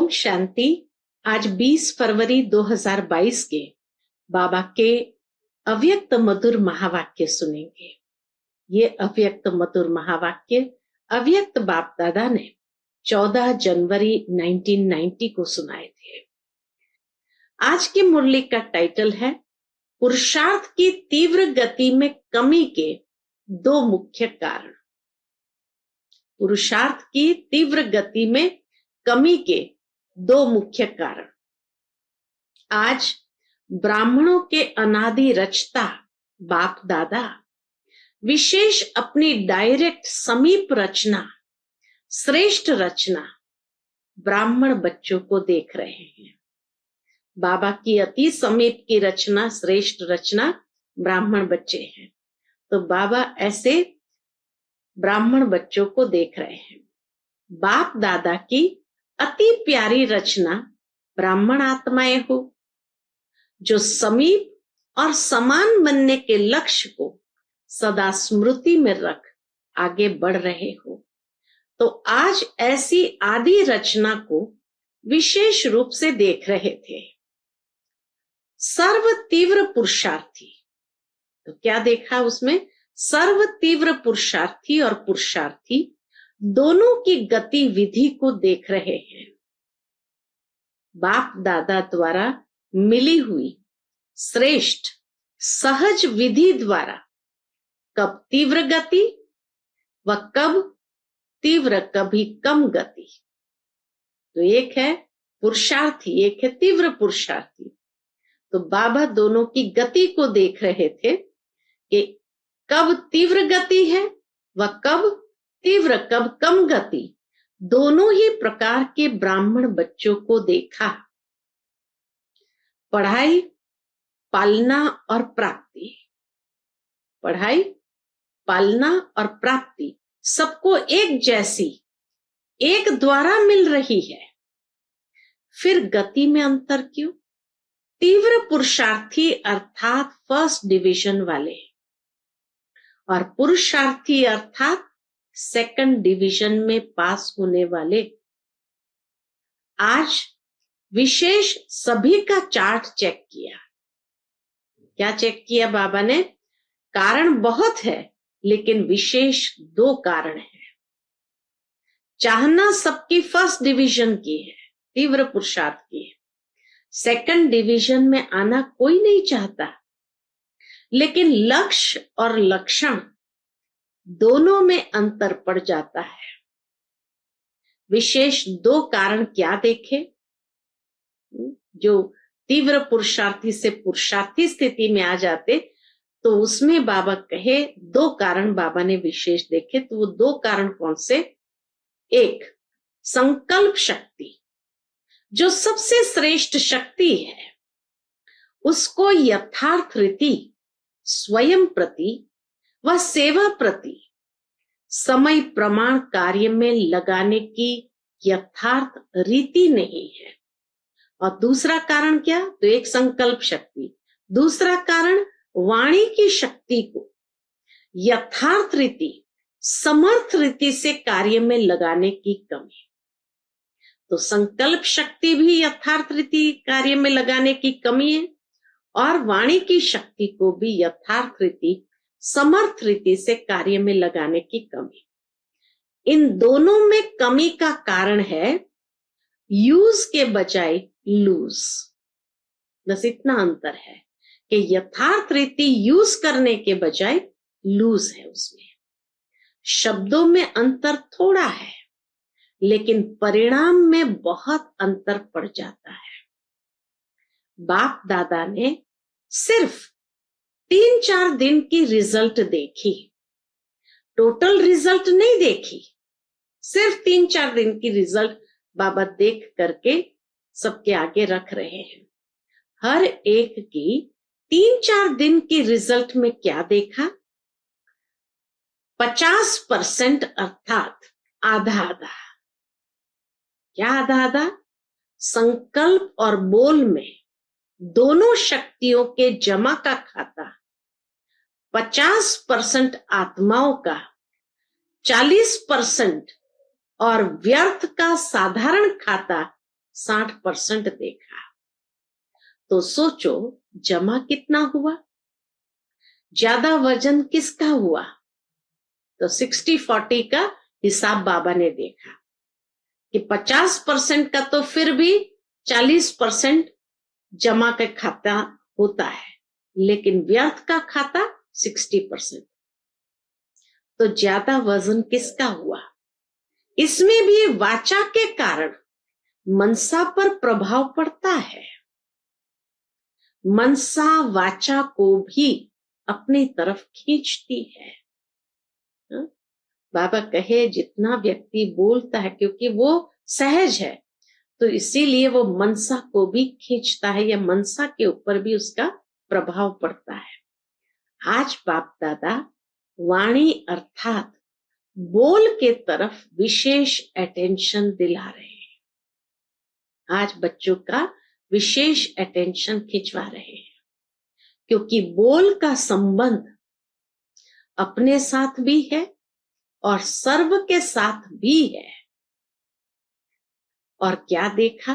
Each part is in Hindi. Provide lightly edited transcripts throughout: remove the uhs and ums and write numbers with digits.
ओम शांति। आज 20 फरवरी 2022 के बाबा के अव्यक्त मधुर महावाक्य सुनेंगे। ये अव्यक्त मधुर महावाक्य अव्यक्त बाप दादा ने 14 जनवरी 1990 को सुनाए थे। आज की मुरली का टाइटल है पुरुषार्थ की तीव्र गति में कमी के दो मुख्य कारण। पुरुषार्थ की तीव्र गति में कमी के दो मुख्य कारण। आज ब्राह्मणों के अनादि रचता बाप दादा विशेष अपनी डायरेक्ट समीप रचना, श्रेष्ठ रचना ब्राह्मण बच्चों को देख रहे हैं। बाबा की अति समीप की रचना, श्रेष्ठ रचना ब्राह्मण बच्चे हैं। तो बाबा ऐसे ब्राह्मण बच्चों को देख रहे हैं। बाप दादा की अति प्यारी रचना ब्राह्मण आत्माएं हो, जो समीप और समान बनने के लक्ष्य को सदा स्मृति में रख आगे बढ़ रहे हो। तो आज ऐसी आदि रचना को विशेष रूप से देख रहे थे। सर्व तीव्र पुरुषार्थी, तो क्या देखा उसमें? सर्व तीव्र पुरुषार्थी और पुरुषार्थी दोनों की गतिविधि को देख रहे हैं। बाप दादा द्वारा मिली हुई श्रेष्ठ सहज विधि द्वारा कब तीव्र गति व कब तीव्र कभी कम गति। तो एक है पुरुषार्थी, एक है तीव्र पुरुषार्थी। तो बाबा दोनों की गति को देख रहे थे कि कब तीव्र गति है व कब तीव्र कब कम गति। दोनों ही प्रकार के ब्राह्मण बच्चों को देखा। पढ़ाई, पालना और प्राप्ति, पढ़ाई, पालना और प्राप्ति सबको एक जैसी, एक द्वारा मिल रही है। फिर गति में अंतर क्यों? तीव्र पुरुषार्थी अर्थात फर्स्ट डिवीजन वाले और पुरुषार्थी अर्थात सेकंड डिवीजन में पास होने वाले। आज विशेष सभी का चार्ट चेक किया। क्या चेक किया बाबा ने? कारण बहुत है, लेकिन विशेष दो कारण है। चाहना सबकी फर्स्ट डिवीजन की है, तीव्र पुरुषार्थ की है। सेकंड डिवीजन में आना कोई नहीं चाहता, लेकिन लक्ष्य और लक्षण दोनों में अंतर पड़ जाता है। विशेष दो कारण क्या देखे? जो तीव्र पुरुषार्थी से पुरुषार्थी स्थिति में आ जाते, तो उसमें बाबा कहे दो कारण बाबा ने विशेष देखे। तो वो दो कारण कौन से? एक, संकल्प शक्ति, जो सबसे श्रेष्ठ शक्ति है, उसको यथार्थ रीति स्वयं प्रति व सेवा प्रति समय प्रमाण कार्य में लगाने की यथार्थ रीति नहीं है। और दूसरा कारण क्या? तो एक संकल्प शक्ति, दूसरा कारण वाणी की शक्ति को यथार्थ रीति, समर्थ रीति से कार्य में लगाने की कमी। तो संकल्प शक्ति भी यथार्थ रीति कार्य में लगाने की कमी है, और वाणी की शक्ति को भी यथार्थ रीति, समर्थ रीति से कार्य में लगाने की कमी। इन दोनों में कमी का कारण है यूज के बजाय लूज। बस इतना अंतर है कि यथार्थ रीति यूज करने के बजाय लूज है। उसमें शब्दों में अंतर थोड़ा है, लेकिन परिणाम में बहुत अंतर पड़ जाता है। बाप दादा ने सिर्फ 3-4 दिन की रिजल्ट देखी, टोटल रिजल्ट नहीं देखी। सिर्फ 3-4 दिन की रिजल्ट बाबा देख करके सबके आगे रख रहे हैं। हर एक की 3-4 दिन की रिजल्ट में क्या देखा? 50% अर्थात आधा आधा। क्या आधा आधा? संकल्प और बोल में दोनों शक्तियों के जमा का खाता 50% आत्माओं का, 40% और व्यर्थ का साधारण खाता 60% देखा, तो सोचो जमा कितना हुआ, ज्यादा वजन किसका हुआ। तो 60-40 का हिसाब बाबा ने देखा कि 50% का तो फिर भी 40% जमा का खाता होता है, लेकिन व्यर्थ का खाता 60%। तो ज्यादा वजन किसका हुआ। इसमें भी वाचा के कारण मनसा पर प्रभाव पड़ता है। मनसा वाचा को भी अपनी तरफ खींचती है। बाबा कहे जितना व्यक्ति बोलता है, क्योंकि वो सहज है, तो इसीलिए वो मनसा को भी खींचता है, या मनसा के ऊपर भी उसका प्रभाव पड़ता है। आज बाप दादा वाणी अर्थात बोल के तरफ विशेष अटेंशन दिला रहे हैं। आज बच्चों का विशेष अटेंशन खिंचवा रहे हैं, क्योंकि बोल का संबंध अपने साथ भी है और सर्व के साथ भी है। और क्या देखा,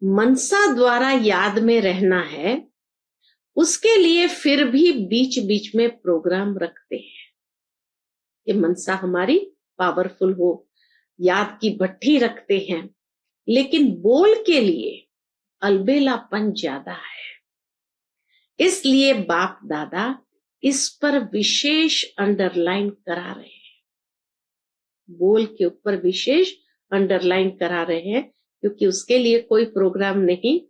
मनसा द्वारा याद में रहना है, उसके लिए फिर भी बीच बीच में प्रोग्राम रखते हैं कि मनसा हमारी पावरफुल हो, याद की भट्ठी रखते हैं, लेकिन बोल के लिए अलबेलापन ज्यादा है। इसलिए बाप दादा इस पर विशेष अंडरलाइन करा रहे हैं, बोल के ऊपर विशेष अंडरलाइन करा रहे हैं, क्योंकि उसके लिए कोई प्रोग्राम नहीं,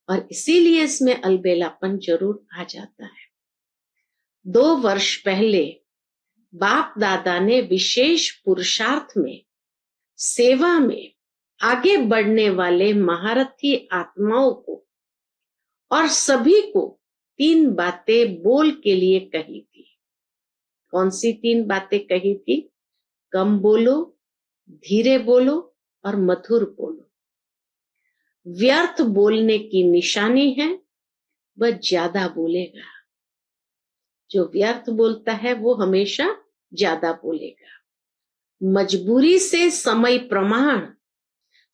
और इसीलिए इसमें अलबेलापन जरूर आ जाता है। 2 वर्ष पहले बाप दादा ने विशेष पुरुषार्थ में, सेवा में आगे बढ़ने वाले महारथी आत्माओं को और सभी को 3 बातें बोल के लिए कही थी। कौन सी 3 बातें कही थी? कम बोलो, धीरे बोलो और मधुर बोलो। व्यर्थ बोलने की निशानी है वह ज्यादा बोलेगा। जो व्यर्थ बोलता है वो हमेशा ज्यादा बोलेगा। मजबूरी से समय प्रमाण,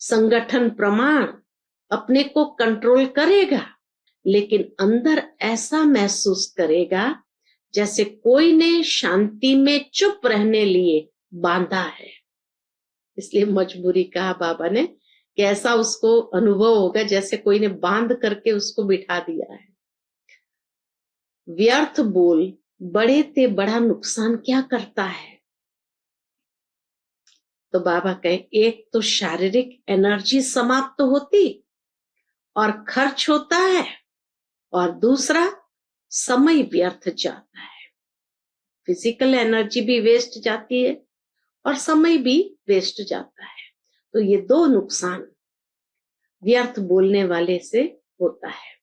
संगठन प्रमाण अपने को कंट्रोल करेगा, लेकिन अंदर ऐसा महसूस करेगा जैसे कोई ने शांति में चुप रहने लिए बांधा है। इसलिए मजबूरी कहा बाबा ने, कि ऐसा उसको अनुभव होगा जैसे कोई ने बांध करके उसको बिठा दिया है। व्यर्थ बोल बड़े ते बड़ा नुकसान क्या करता है? तो बाबा कहे, एक तो शारीरिक एनर्जी समाप्त होती और खर्च होता है, और दूसरा समय व्यर्थ जाता है। फिजिकल एनर्जी भी वेस्ट जाती है और समय भी वेस्ट जाता है। तो ये 2 नुकसान व्यर्थ बोलने वाले से होता है।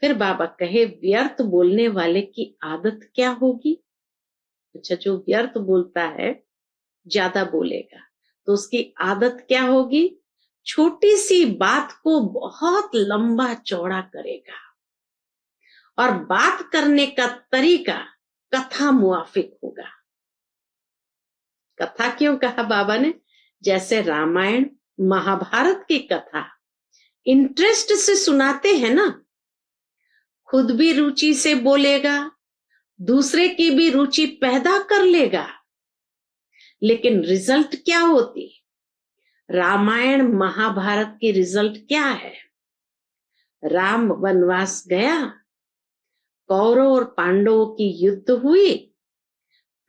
फिर बाबा कहे, व्यर्थ बोलने वाले की आदत क्या होगी? अच्छा, जो व्यर्थ बोलता है, ज्यादा बोलेगा, तो उसकी आदत क्या होगी? छोटी सी बात को बहुत लंबा चौड़ा करेगा, और बात करने का तरीका कथा मुआफिक होगा। कथा क्यों कहा बाबा ने? जैसे रामायण महाभारत की कथा इंटरेस्ट से सुनाते हैं ना, खुद भी रुचि से बोलेगा, दूसरे की भी रुचि पैदा कर लेगा, लेकिन रिजल्ट क्या होती? रामायण महाभारत की रिजल्ट क्या है? राम वनवास गया, कौरव और पांडवों की युद्ध हुई,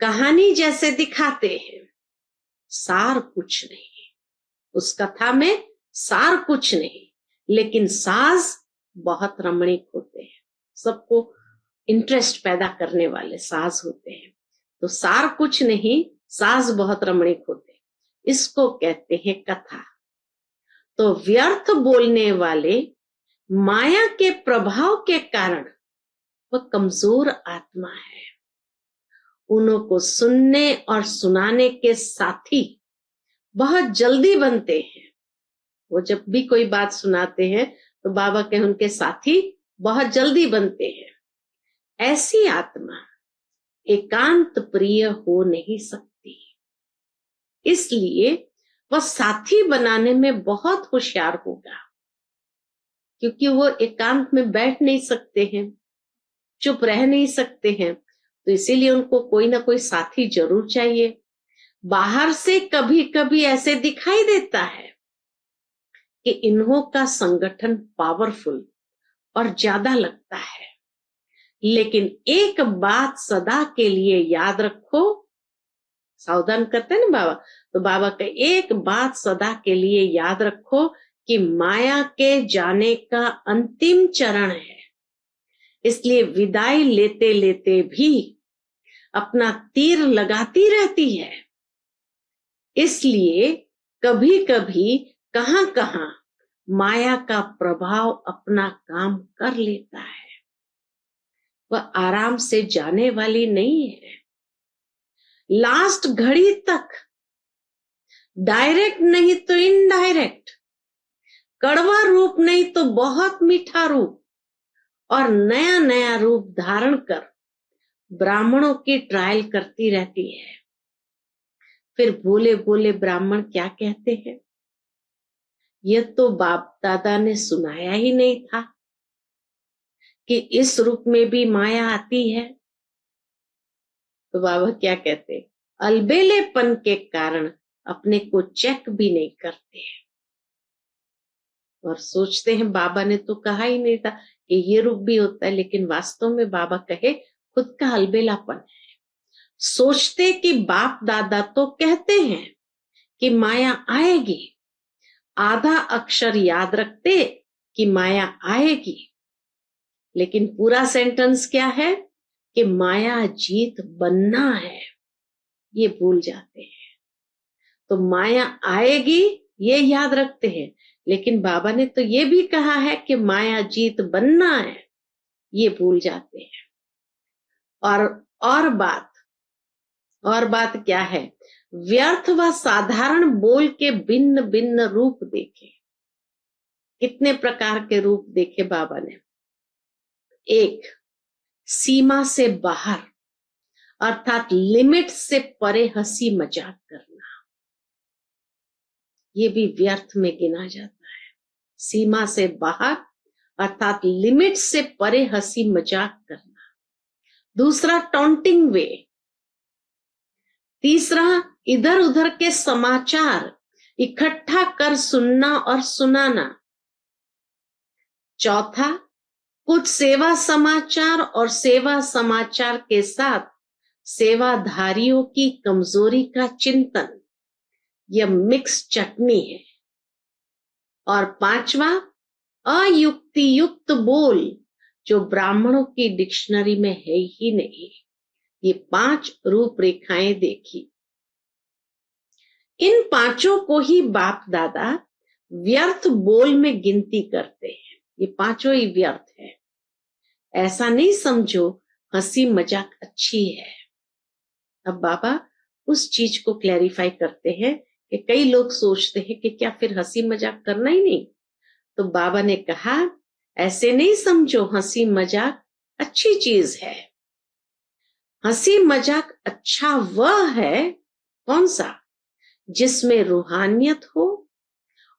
कहानी जैसे दिखाते हैं, सार कुछ नहीं। उस कथा में सार कुछ नहीं, लेकिन साज बहुत रमणीक होते हैं, सबको इंटरेस्ट पैदा करने वाले साज होते हैं। तो सार कुछ नहीं, साज बहुत रमणीक होते हैं, इसको कहते हैं कथा। तो व्यर्थ बोलने वाले माया के प्रभाव के कारण वह कमजोर आत्मा है। उनको सुनने और सुनाने के साथी बहुत जल्दी बनते हैं। वो जब भी कोई बात सुनाते हैं तो बाबा के उनके साथी बहुत जल्दी बनते हैं। ऐसी आत्मा एकांत प्रिय हो नहीं सकती, इसलिए वह साथी बनाने में बहुत होशियार होगा, क्योंकि वो एकांत में बैठ नहीं सकते हैं, चुप रह नहीं सकते हैं, तो इसीलिए उनको कोई ना कोई साथी जरूर चाहिए। बाहर से कभी कभी ऐसे दिखाई देता है कि इन्हों का संगठन पावरफुल और ज्यादा लगता है, लेकिन एक बात सदा के लिए याद रखो, सावधान करते हैं ना बाबा, तो बाबा का एक बात सदा के लिए याद रखो कि माया के जाने का अंतिम चरण है। इसलिए विदाई लेते लेते भी अपना तीर लगाती रहती है। इसलिए कभी कभी कहां कहां माया का प्रभाव अपना काम कर लेता है। वह आराम से जाने वाली नहीं है। लास्ट घड़ी तक डायरेक्ट नहीं तो इनडायरेक्ट, कड़वा रूप नहीं तो बहुत मीठा रूप और नया नया रूप धारण कर ब्राह्मणों की ट्रायल करती रहती है। फिर भोले भोले ब्राह्मण क्या कहते हैं, यह तो बाप दादा ने सुनाया ही नहीं था कि इस रूप में भी माया आती है। तो बाबा क्या कहते, अलबेलेपन के कारण अपने को चेक भी नहीं करते और सोचते हैं बाबा ने तो कहा ही नहीं था कि ये रूप भी होता है, लेकिन वास्तव में बाबा कहे खुद का अलबेलापन है। सोचते कि बाप दादा तो कहते हैं कि माया आएगी, आधा अक्षर याद रखते कि माया आएगी, लेकिन पूरा सेंटेंस क्या है कि माया जीत बनना है, ये भूल जाते हैं। तो माया आएगी ये याद रखते हैं, लेकिन बाबा ने तो ये भी कहा है कि माया जीत बनना है, ये भूल जाते हैं। और बात क्या है, व्यर्थ व साधारण बोल के भिन्न भिन्न रूप देखे। कितने प्रकार के रूप देखे बाबा ने। एक, सीमा से बाहर अर्थात लिमिट से परे हंसी मजाक करना, ये भी व्यर्थ में गिना जाता है। सीमा से बाहर अर्थात लिमिट से परे हंसी मजाक करना। दूसरा, टॉन्टिंग वे। तीसरा, इधर उधर के समाचार इकट्ठा कर सुनना और सुनाना। चौथा, कुछ सेवा समाचार और सेवा समाचार के साथ सेवाधारियों की कमजोरी का चिंतन, यह मिक्स चटनी है। और पांचवा, अयुक्ति युक्त बोल, जो ब्राह्मणों की डिक्शनरी में है ही नहीं। ये 5 रूपरेखाएं देखी। इन पांचों को ही बाप दादा व्यर्थ बोल में गिनती करते हैं। ये पांचों ही व्यर्थ है। ऐसा नहीं समझो हंसी मजाक अच्छी है। अब बाबा उस चीज को क्लैरिफाई करते हैं कि कई लोग सोचते हैं कि क्या फिर हंसी मजाक करना ही नहीं। तो बाबा ने कहा ऐसे नहीं समझो, हंसी मजाक अच्छी चीज है। हंसी मजाक अच्छा वह है, कौन सा, जिसमें रूहानियत हो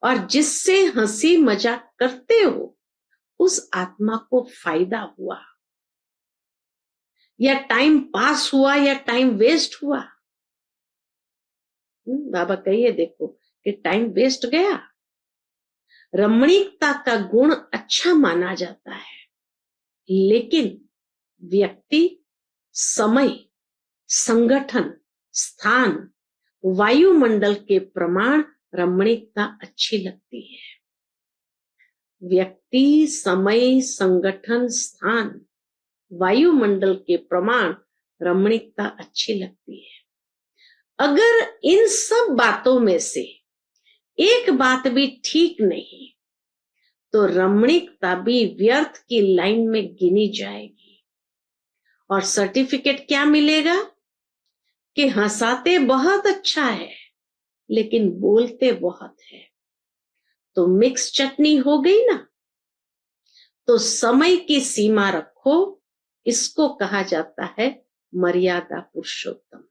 और जिससे हंसी मजाक करते हो उस आत्मा को फायदा हुआ, या टाइम पास हुआ या टाइम वेस्ट हुआ। बाबा कहिए देखो कि टाइम वेस्ट गया। रमणीकता का गुण अच्छा माना जाता है, लेकिन व्यक्ति, समय, संगठन, स्थान, वायुमंडल के प्रमाण रमणीकता अच्छी लगती है। व्यक्ति, समय, संगठन, स्थान, वायुमंडल के प्रमाण रमणीकता अच्छी लगती है। अगर इन सब बातों में से एक बात भी ठीक नहीं तो रमणीकता भी व्यर्थ की लाइन में गिनी जाएगी और सर्टिफिकेट क्या मिलेगा कि हंसाते बहुत अच्छा है लेकिन बोलते बहुत है। तो मिक्स चटनी हो गई ना। तो समय की सीमा रखो, इसको कहा जाता है मर्यादा पुरुषोत्तम।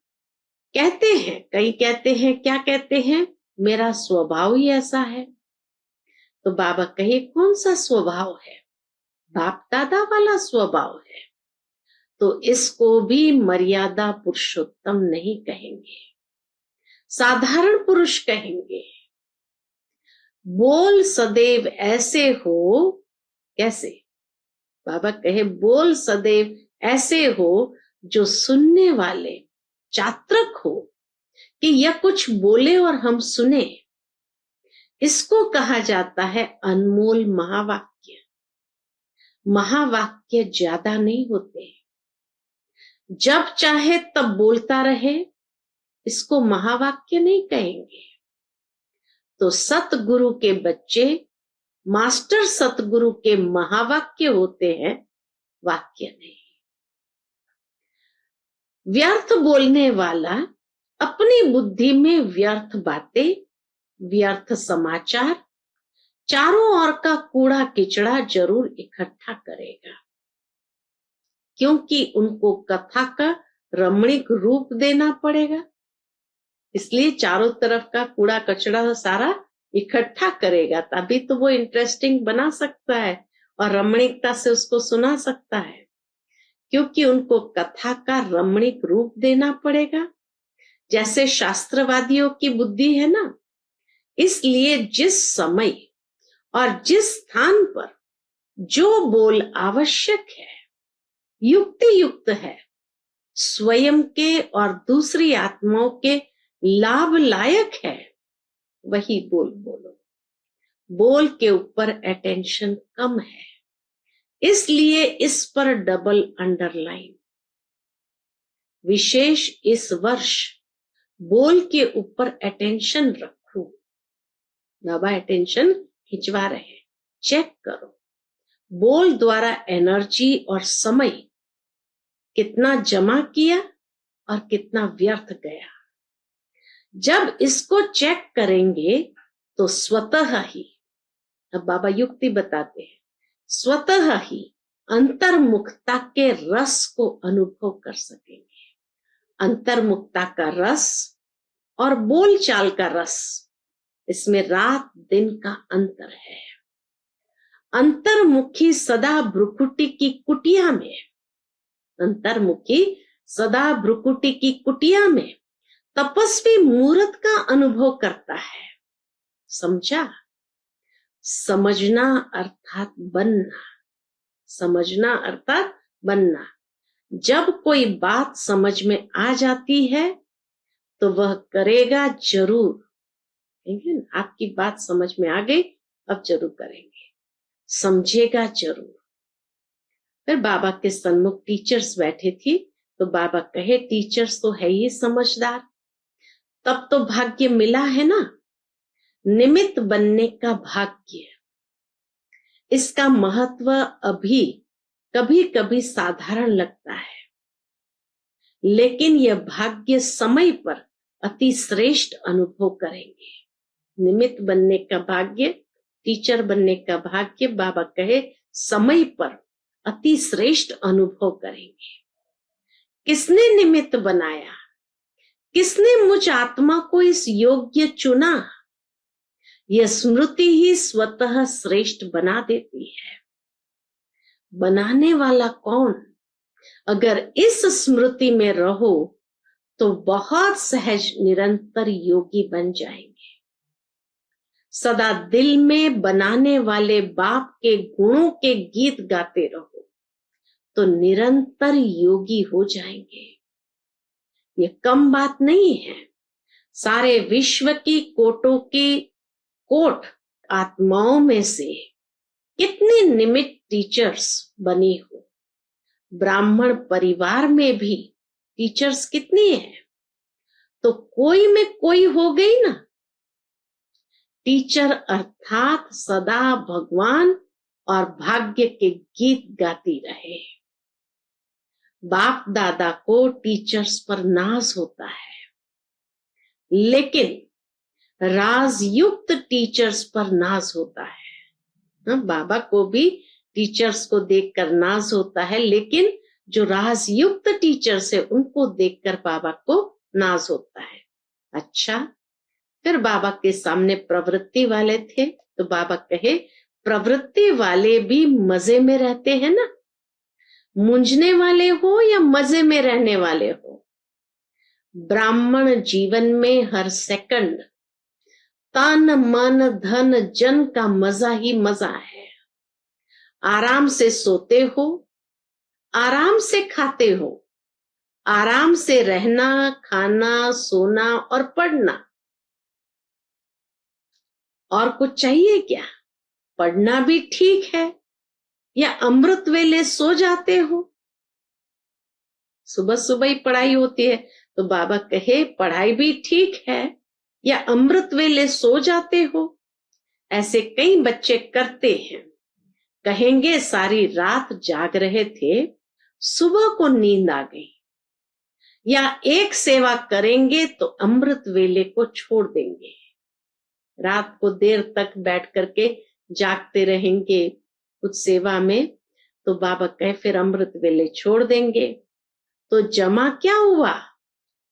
कहते हैं, कई कहते हैं, क्या कहते हैं मेरा स्वभाव ही ऐसा है। तो बाबा कहे कौन सा स्वभाव है? बाप दादा वाला स्वभाव है। तो इसको भी मर्यादा पुरुषोत्तम नहीं कहेंगे, साधारण पुरुष कहेंगे। बोल सदैव ऐसे हो, कैसे? बाबा कहे बोल सदैव ऐसे हो जो सुनने वाले चात्रक हो, कि यह कुछ बोले और हम सुने। इसको कहा जाता है अनमोल महावाक्य। महावाक्य ज्यादा नहीं होते, जब चाहे तब बोलता रहे, इसको महावाक्य नहीं कहेंगे। तो सतगुरु के बच्चे मास्टर सतगुरु के महावाक्य होते हैं, वाक्य नहीं। व्यर्थ बोलने वाला अपनी बुद्धि में व्यर्थ बातें, व्यर्थ समाचार, चारों ओर का कूड़ा किचड़ा जरूर इकट्ठा करेगा, क्योंकि उनको कथा का रमणीक रूप देना पड़ेगा। इसलिए चारों तरफ का कूड़ा कचड़ा सारा इकट्ठा करेगा, तभी तो वो इंटरेस्टिंग बना सकता है और रमणीकता से उसको सुना सकता है, क्योंकि उनको कथा का रमणीक रूप देना पड़ेगा। जैसे शास्त्रवादियों की बुद्धि है ना, इसलिए जिस समय और जिस स्थान पर जो बोल आवश्यक है, युक्ति युक्त है, स्वयं के और दूसरी आत्माओं के लाभ लायक है, वही बोल बोलो। बोल के ऊपर अटेंशन कम है, इसलिए इस पर डबल अंडरलाइन। विशेष इस वर्ष बोल के ऊपर अटेंशन रखो। बाबा अटेंशन खिंचवा रहे, चेक करो बोल द्वारा एनर्जी और समय कितना जमा किया और कितना व्यर्थ गया। जब इसको चेक करेंगे तो स्वतः ही, अब बाबा युक्ति बताते हैं, स्वतः ही अंतर्मुखता के रस को अनुभव कर सकेंगे। अंतर्मुखता का रस और बोलचाल का रस, इसमें रात दिन का अंतर है। अंतर्मुखी सदा भ्रुकुटी की कुटिया में, अंतर्मुखी सदा भ्रुकुटी की कुटिया में तपस्वी मूर्त का अनुभव करता है। समझा? समझना अर्थात बनना, समझना अर्थात बनना। जब कोई बात समझ में आ जाती है तो वह करेगा जरूर। आपकी बात समझ में आ गई, अब जरूर करेंगे, समझेगा जरूर। फिर बाबा के सन्मुख टीचर्स बैठे थी, तो बाबा कहे टीचर्स तो है ही समझदार, तब तो भाग्य मिला है ना, निमित्त बनने का भाग्य। इसका महत्व अभी कभी कभी साधारण लगता है, लेकिन यह भाग्य समय पर अति श्रेष्ठ अनुभव करेंगे। निमित्त बनने का भाग्य, टीचर बनने का भाग्य, बाबा कहे समय पर अति श्रेष्ठ अनुभव करेंगे। किसने निमित्त बनाया? किसने मुझ आत्मा को इस योग्य चुना? यह स्मृति ही स्वतः श्रेष्ठ बना देती है। बनाने वाला कौन? अगर इस स्मृति में रहो तो बहुत सहज निरंतर योगी बन जाएंगे। सदा दिल में बनाने वाले बाप के गुणों के गीत गाते रहो तो निरंतर योगी हो जाएंगे। ये कम बात नहीं है। सारे विश्व की कोटों की कोट आत्माओं में से कितने निमित्त टीचर्स बनी हो। ब्राह्मण परिवार में भी टीचर्स कितनी है, तो कोई में कोई हो गई ना। टीचर अर्थात सदा भगवान और भाग्य के गीत गाती रहे। बाप दादा को टीचर्स पर नाज होता है, लेकिन राजयुक्त टीचर्स पर नाज होता है। बाबा को भी टीचर्स को देखकर नाज होता है, लेकिन जो राजयुक्त टीचर्स है उनको देखकर बाबा को नाज होता है। अच्छा, फिर बाबा के सामने प्रवृत्ति वाले थे, तो बाबा कहे प्रवृत्ति वाले भी मजे में रहते हैं ना, मूंझने वाले हो या मजे में रहने वाले हो। ब्राह्मण जीवन में हर सेकंड तन मन धन जन का मजा ही मजा है। आराम से सोते हो, आराम से खाते हो, आराम से रहना, खाना, सोना और पढ़ना। और कुछ चाहिए क्या? पढ़ना भी ठीक है या अमृत वेले सो जाते हो? सुबह सुबह ही पढ़ाई होती है, तो बाबा कहे पढ़ाई भी ठीक है या अमृत वेले सो जाते हो। ऐसे कई बच्चे करते हैं, कहेंगे सारी रात जाग रहे थे, सुबह को नींद आ गई। या एक सेवा करेंगे तो अमृत वेले को छोड़ देंगे, रात को देर तक बैठ करके जागते रहेंगे कुछ सेवा में, तो बाबा कहे फिर अमृत वेले छोड़ देंगे। तो जमा क्या हुआ?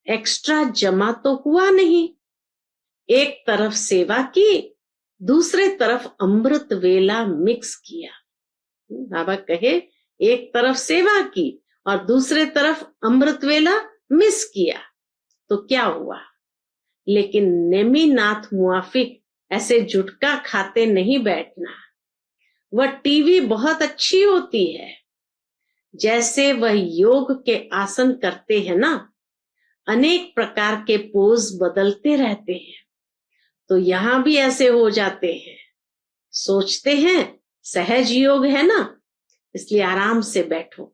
एक्स्ट्रा जमा तो हुआ नहीं। एक तरफ सेवा की, दूसरे तरफ अमृत वेला मिक्स किया। बाबा कहे एक तरफ सेवा की और दूसरे तरफ अमृत वेला मिस किया, तो क्या हुआ? लेकिन नेमीनाथ मुआफिक ऐसे जुटका खाते नहीं बैठना। वह टीवी बहुत अच्छी होती है, जैसे वह योग के आसन करते हैं ना, अनेक प्रकार के पोज बदलते रहते हैं, तो यहां भी ऐसे हो जाते हैं। सोचते हैं सहज योग है ना, इसलिए आराम से बैठो।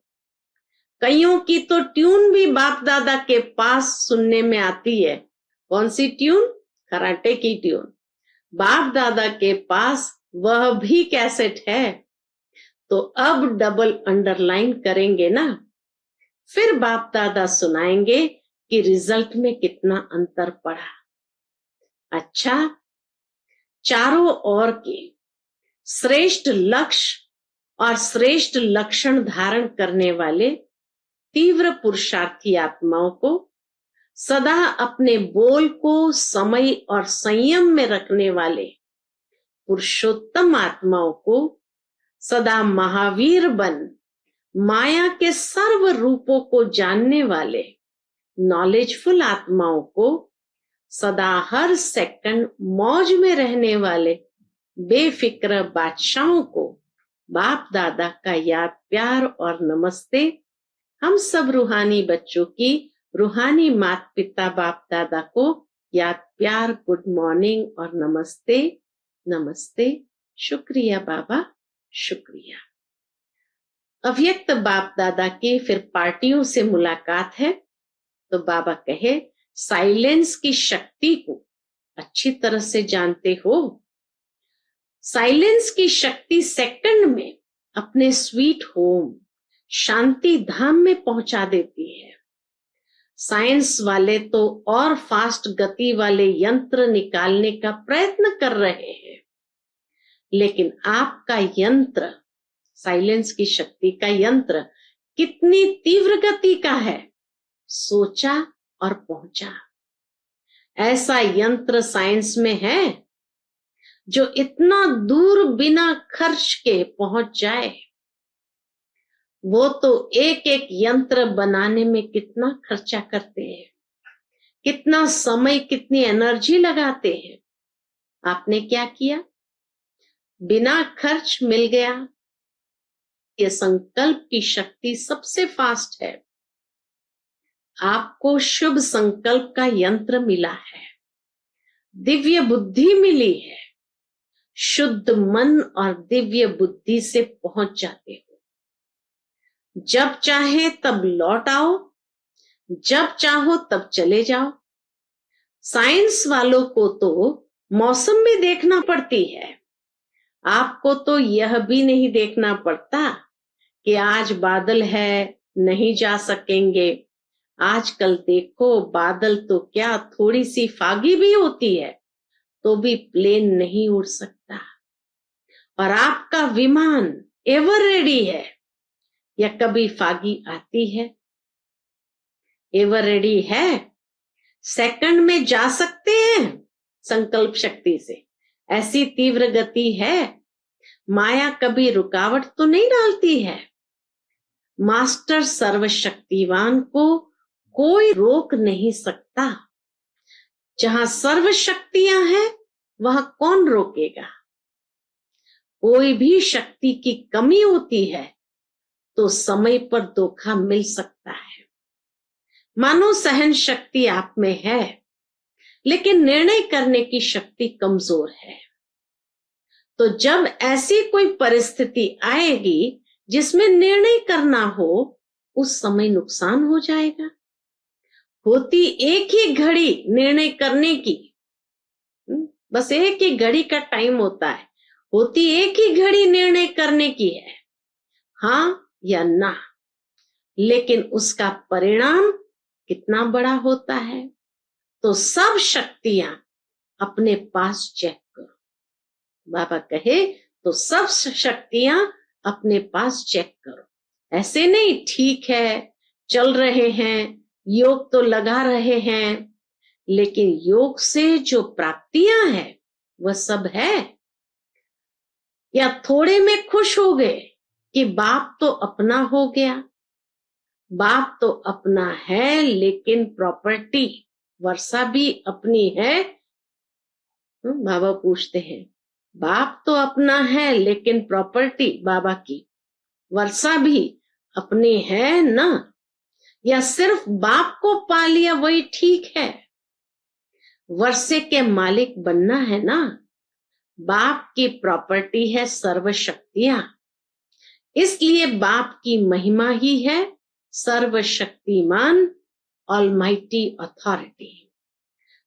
कईयों की तो ट्यून भी बाप दादा के पास सुनने में आती है। कौन सी ट्यून? कराटे की ट्यून। बाप दादा के पास वह भी कैसेट है, तो अब डबल अंडरलाइन करेंगे ना, फिर बाप दादा सुनाएंगे कि रिजल्ट में कितना अंतर पड़ा। अच्छा, चारों ओर के श्रेष्ठ लक्ष्य और श्रेष्ठ लक्षण धारण करने वाले तीव्र पुरुषार्थी आत्माओं को, सदा अपने बोल को समय और संयम में रखने वाले पुरुषोत्तम आत्माओं को, सदा महावीर बन माया के सर्व रूपों को जानने वाले नॉलेजफुल आत्माओं को, सदा हर सेकंड मौज में रहने वाले बेफिक्र बादशाहों को बाप दादा का याद प्यार और नमस्ते। हम सब रूहानी बच्चों की रूहानी माता पिता बाप दादा को याद प्यार गुड मॉर्निंग और नमस्ते नमस्ते। शुक्रिया बाबा, शुक्रिया। अव्यक्त बाप दादा की फिर पार्टियों से मुलाकात है, तो बाबा कहे साइलेंस की शक्ति को अच्छी तरह से जानते हो। साइलेंस की शक्ति सेकंड में अपने स्वीट होम शांति धाम में पहुंचा देती है। साइंस वाले तो और फास्ट गति वाले यंत्र निकालने का प्रयत्न कर रहे हैं, लेकिन आपका यंत्र, साइलेंस की शक्ति का यंत्र कितनी तीव्र गति का है, सोचा और पहुंचा। ऐसा यंत्र साइंस में है जो इतना दूर बिना खर्च के पहुंच जाए। वो तो एक एक यंत्र बनाने में कितना खर्चा करते हैं, कितना समय, कितनी एनर्जी लगाते हैं। आपने क्या किया? बिना खर्च मिल गया। ये संकल्प की शक्ति सबसे फास्ट है। आपको शुभ संकल्प का यंत्र मिला है, दिव्य बुद्धि मिली है। शुद्ध मन और दिव्य बुद्धि से पहुंच जाते हो। जब चाहे तब लौट आओ, जब चाहो तब चले जाओ। साइंस वालों को तो मौसम भी देखना पड़ती है, आपको तो यह भी नहीं देखना पड़ता कि आज बादल है, नहीं जा सकेंगे। आजकल देखो बादल तो क्या, थोड़ी सी फागी भी होती है तो भी प्लेन नहीं उड़ सकता। और आपका विमान एवर रेडी है, या कभी फागी आती है? एवर रेडी है, सेकंड में जा सकते हैं, संकल्प शक्ति से। ऐसी तीव्र गति है, माया कभी रुकावट तो नहीं डालती है। मास्टर सर्वशक्तिवान को कोई रोक नहीं सकता। जहां सर्व शक्तियां हैं वहां कौन रोकेगा। कोई भी शक्ति की कमी होती है तो समय पर धोखा मिल सकता है। मानो सहन शक्ति आप में है, लेकिन निर्णय करने की शक्ति कमजोर है। तो जब ऐसी कोई परिस्थिति आएगी जिसमें निर्णय करना हो, उस समय नुकसान हो जाएगा। होती एक ही घड़ी निर्णय करने की, बस एक ही घड़ी का टाइम होता है। होती एक ही घड़ी निर्णय करने की है, हाँ या ना, लेकिन उसका परिणाम कितना बड़ा होता है। तो सब शक्तियां अपने पास चेक करो। बाबा कहे तो सब शक्तियां अपने पास चेक करो। ऐसे नहीं ठीक है, चल रहे हैं, योग तो लगा रहे हैं, लेकिन योग से जो प्राप्तियां हैं वह सब है। या थोड़े में खुश हो गए कि बाप तो अपना हो गया। बाप तो अपना है, लेकिन प्रॉपर्टी वर्षा भी अपनी है। बाबा पूछते हैं, बाप तो अपना है लेकिन प्रॉपर्टी बाबा की वर्षा भी अपनी है ना। या सिर्फ बाप को पा लिया वही ठीक है। वर्षे के मालिक बनना है ना। बाप की प्रॉपर्टी है सर्व शक्तियां, इसलिए बाप की महिमा ही है सर्वशक्तिमान ऑलमाइटी अथॉरिटी।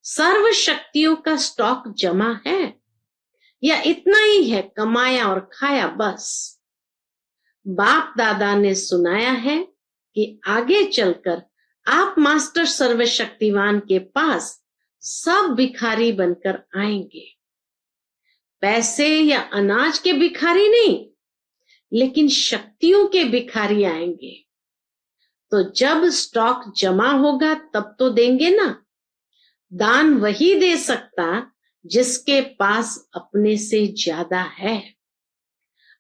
सर्व शक्तियों का स्टॉक जमा है या इतना ही है, कमाया और खाया बस। बाप दादा ने सुनाया है कि आगे चलकर आप मास्टर सर्वशक्तिवान के पास सब भिखारी बनकर आएंगे। पैसे या अनाज के भिखारी नहीं, लेकिन शक्तियों के भिखारी आएंगे। तो जब स्टॉक जमा होगा तब तो देंगे ना। दान वही दे सकता जिसके पास अपने से ज्यादा है।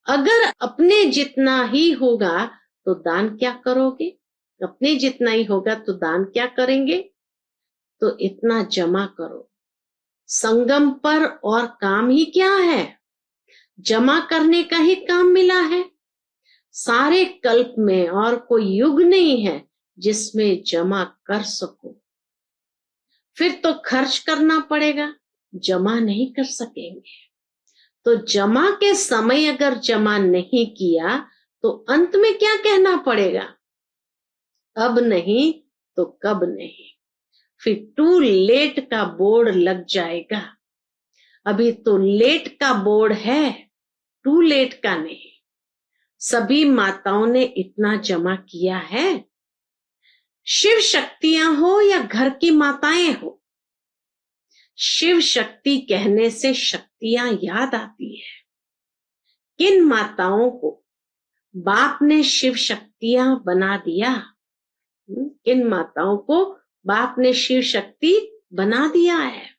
अगर अपने जितना ही होगा तो दान क्या करोगे। अपने जितना ही होगा तो दान क्या करेंगे। तो इतना जमा करो। संगम पर और काम ही क्या है, जमा करने का ही काम मिला है। सारे कल्प में और कोई युग नहीं है जिसमें जमा कर सको। फिर तो खर्च करना पड़ेगा, जमा नहीं कर सकेंगे। तो जमा के समय अगर जमा नहीं किया तो अंत में क्या कहना पड़ेगा, अब नहीं तो कब नहीं। फिर टू लेट का बोर्ड लग जाएगा। अभी तो लेट का बोर्ड है, टू लेट का नहीं। सभी माताओं ने इतना जमा किया है। शिव शक्तियां हो या घर की माताएं हो, शिव शक्ति कहने से शक्तियां याद आती है। किन माताओं को बाप ने शिव शक्तियां बना दिया। किन माताओं को बाप ने शिव शक्ति बना दिया है।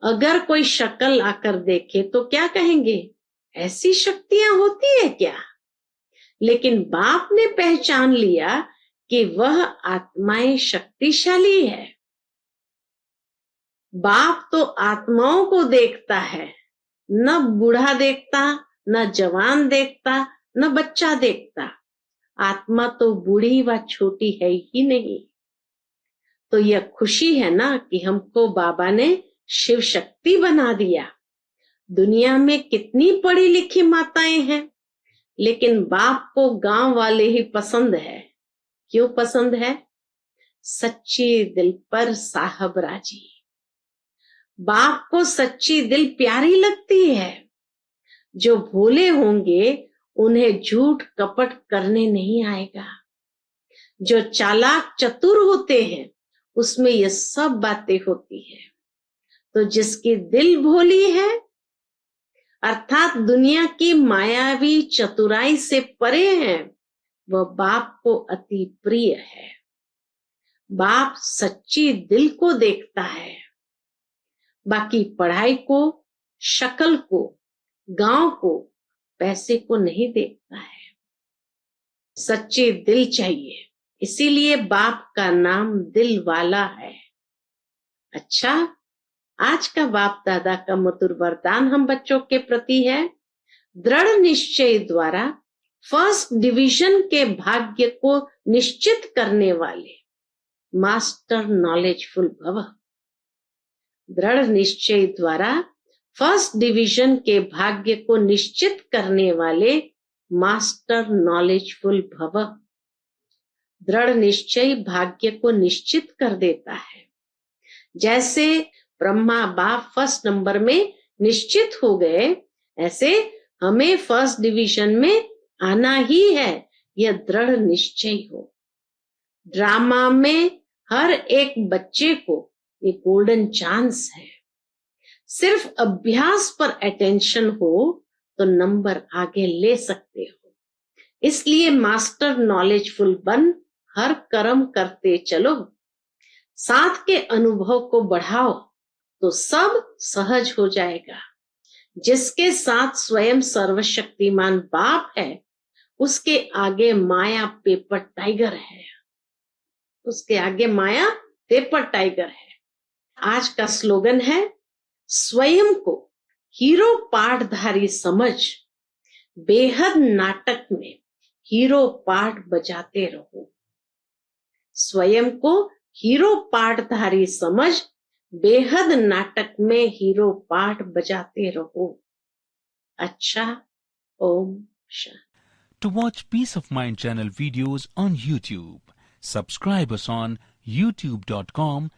अगर कोई शक्ल आकर देखे तो क्या कहेंगे, ऐसी शक्तियां होती है क्या। लेकिन बाप ने पहचान लिया कि वह आत्माएं शक्तिशाली है। बाप तो आत्माओं को देखता है, न बूढ़ा देखता, न जवान देखता, न बच्चा देखता। आत्मा तो बूढ़ी व छोटी है ही नहीं। तो यह खुशी है ना कि हमको बाबा ने शिव शक्ति बना दिया। दुनिया में कितनी पढ़ी लिखी माताएं हैं, लेकिन बाप को गांव वाले ही पसंद है। क्यों पसंद है, सच्ची दिल पर साहब राजी। बाप को सच्ची दिल प्यारी लगती है। जो भोले होंगे उन्हें झूठ कपट करने नहीं आएगा। जो चालाक चतुर होते हैं उसमें ये सब बातें होती है। तो जिसकी दिल भोली है, अर्थात दुनिया की मायावी चतुराई से परे है, वह बाप को अति प्रिय है। बाप सच्ची दिल को देखता है। बाकी पढ़ाई को, शक्ल को, गांव को, पैसे को नहीं देखता है। सच्चे दिल चाहिए, इसीलिए बाप का नाम दिल वाला है। अच्छा, आज का बाप दादा का मधुर वरदान हम बच्चों के प्रति है, दृढ़ निश्चय द्वारा फर्स्ट डिवीजन के भाग्य को निश्चित करने वाले मास्टर नॉलेजफुल भव। दृढ़ निश्चय द्वारा फर्स्ट डिवीजन के भाग्य को निश्चित करने वाले मास्टर नॉलेजफुल भव। दृढ़ निश्चय भाग्य को निश्चित कर देता है। जैसे ब्रह्मा बाप फर्स्ट नंबर में निश्चित हो गए, ऐसे हमें फर्स्ट डिवीजन में आना ही है, यह दृढ़ निश्चय हो। ड्रामा में हर एक बच्चे को ये गोल्डन चांस है। सिर्फ अभ्यास पर अटेंशन हो तो नंबर आगे ले सकते हो। इसलिए मास्टर नॉलेजफुल बन हर कर्म करते चलो, साथ के अनुभव को बढ़ाओ तो सब सहज हो जाएगा। जिसके साथ स्वयं सर्वशक्तिमान बाप है, उसके आगे माया पेपर टाइगर है। उसके आगे माया पेपर टाइगर है। आज का स्लोगन है, स्वयं को हीरो पाठधारी समझ, बेहद नाटक में हीरो पाठ बजाते रहो। स्वयं को हीरो पाठधारी समझ, बेहद नाटक में हीरो पाठ बजाते रहो। अच्छा, Om Shanti. To watch Peace of Mind channel videos on YouTube, subscribe us on youtube.com/.